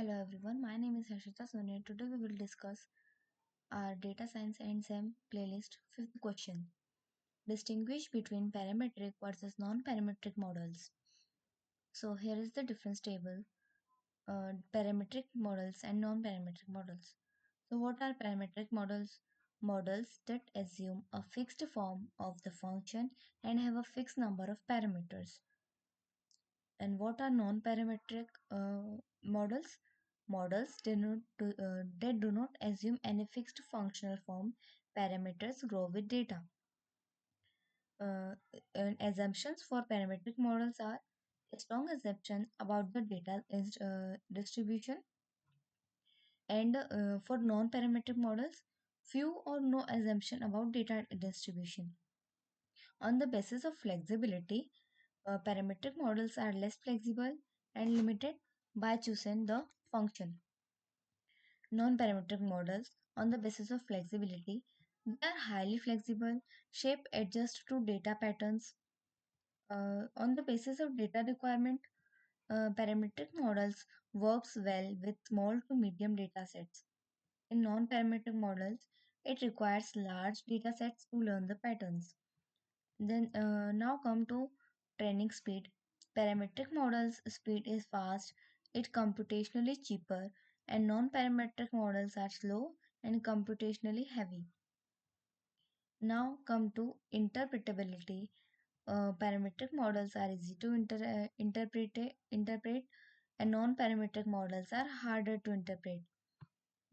Hello everyone, my name is Harshita Sonia. Today we will discuss our data science and SEM playlist. Fifth question: distinguish between parametric versus non-parametric models. So here is the difference table: parametric models and non-parametric models. So what are parametric models? Models that assume a fixed form of the function and have a fixed number of parameters. And what are non-parametric models? Models that do not assume any fixed functional form. Parameters grow with data. Uh, and assumptions for parametric models are a strong assumption about the data distribution, and for non-parametric models, few or no assumption about data distribution. On the basis of flexibility, parametric models are less flexible and limited by choosing the function. Non-parametric models, on the basis of flexibility, they are highly flexible, shape adjust to data patterns. On the basis of data requirement, parametric models works well with small to medium data sets. In non-parametric models, it requires large data sets to learn the patterns. Then now come to training speed. Parametric models speed is fast, it computationally cheaper, and non-parametric models are slow and computationally heavy. Now come to interpretability. Parametric models are easy to interpret, and non-parametric models are harder to interpret.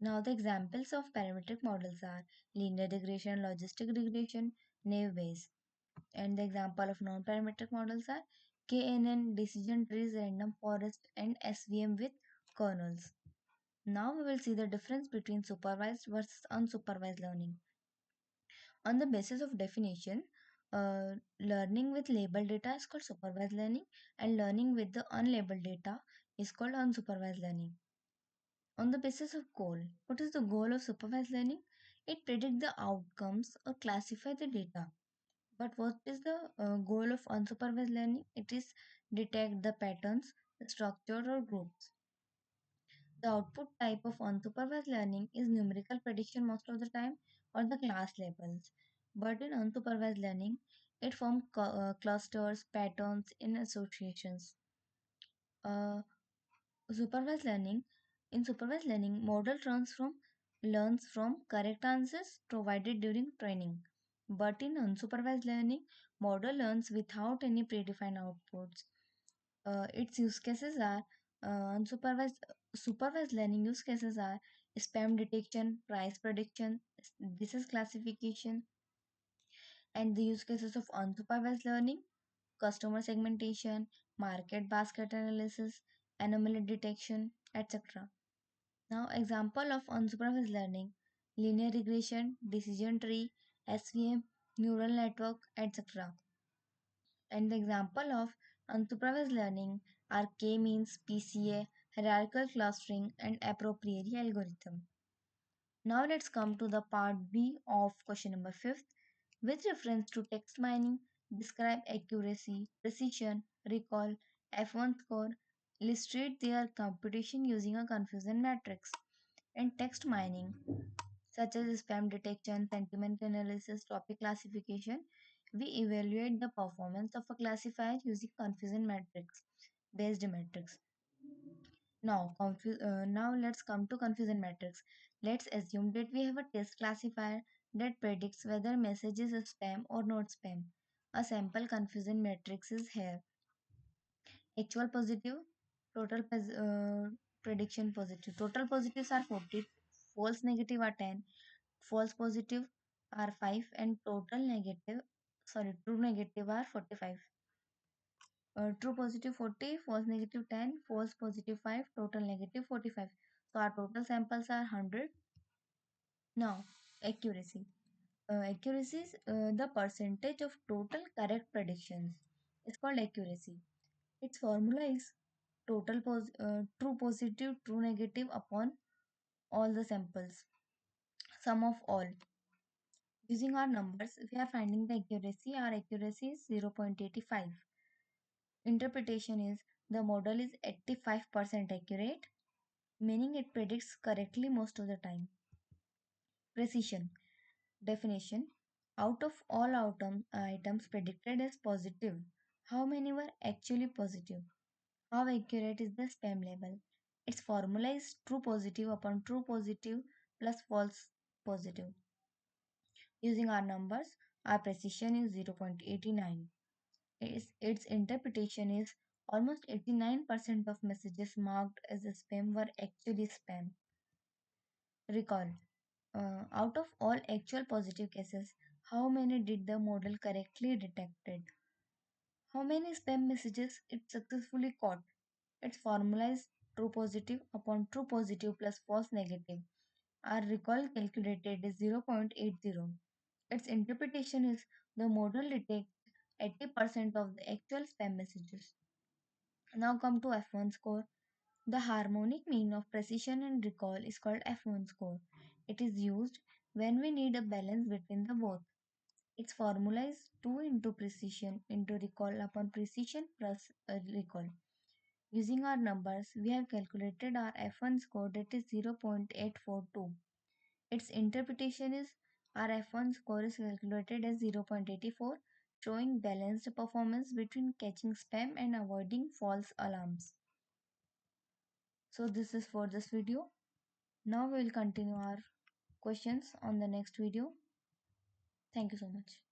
Now the examples of parametric models are linear regression, logistic regression, naive Bayes. And the example of non-parametric models are KNN, decision trees, random forest, and SVM with kernels. Now we will see the difference between supervised versus unsupervised learning. On the basis of definition, learning with labeled data is called supervised learning, and learning with the unlabeled data is called unsupervised learning. On the basis of goal, what is the goal of supervised learning? It predicts the outcomes or classify the data. But what is the goal of unsupervised learning? It is detect the patterns, structure or groups. The output type of unsupervised learning is numerical prediction most of the time, or the class labels. But in unsupervised learning, it forms clusters, patterns in associations. Uh, supervised learning. In supervised learning, model learns from correct answers provided during training. But in unsupervised learning, model learns without any predefined outputs. Its use cases are unsupervised. Supervised learning use cases are spam detection, price prediction, disease classification, and the use cases of unsupervised learning: customer segmentation, market basket analysis, anomaly detection, etc. Now, example of unsupervised learning: linear regression, decision tree, SVM, neural network, etc. And the example of unsupervised learning are K-means, PCA, hierarchical clustering, and a priori algorithm. Now let's come to the part B of question number 5. With reference to text mining, describe accuracy, precision, recall, F1 score, illustrate their computation using a confusion matrix. And text mining, such as spam detection, sentiment analysis, topic classification, we evaluate the performance of a classifier using confusion matrix based metrics. Now let's come to confusion matrix. Let's assume that we have a test classifier that predicts whether a message is a spam or not spam. A sample confusion matrix is here. Actual positive, total prediction positive. Total positives are 40, false negative are 10, false positive are 5, and true negative are 45. True positive 40, false negative 10, false positive 5, total negative 45. So our total samples are 100. Now, accuracy. Accuracy is the percentage of total correct predictions. It's called accuracy. Its formula is true positive, true negative upon all the samples, sum of all. Using our numbers, we are finding the accuracy. Our accuracy is 0.85. Interpretation is the model is 85% accurate. meaning it predicts correctly most of the time. Precision. Definition. Out of all items predicted as positive, how many were actually positive? How accurate is the spam label? Its formula is true positive upon true positive plus false positive. Using our numbers, our precision is 0.89. Its interpretation is almost 89% of messages marked as a spam were actually spam. Recall. Out of all actual positive cases, how many did the model correctly detected? How many spam messages it successfully caught? Its formula is true positive upon true positive plus false negative. Our recall calculated is 0.80. Its interpretation is the model detects 80% of the actual spam messages. Now come to F1 score. The harmonic mean of precision and recall is called F1 score. It is used when we need a balance between the both. Its formula is 2 into precision into recall upon precision plus recall. Using our numbers, we have calculated our F1 score, that is 0.842. Its interpretation is our F1 score is calculated as 0.84, showing balanced performance between catching spam and avoiding false alarms. So this is for this video. Now we will continue our questions on the next video. Thank you so much.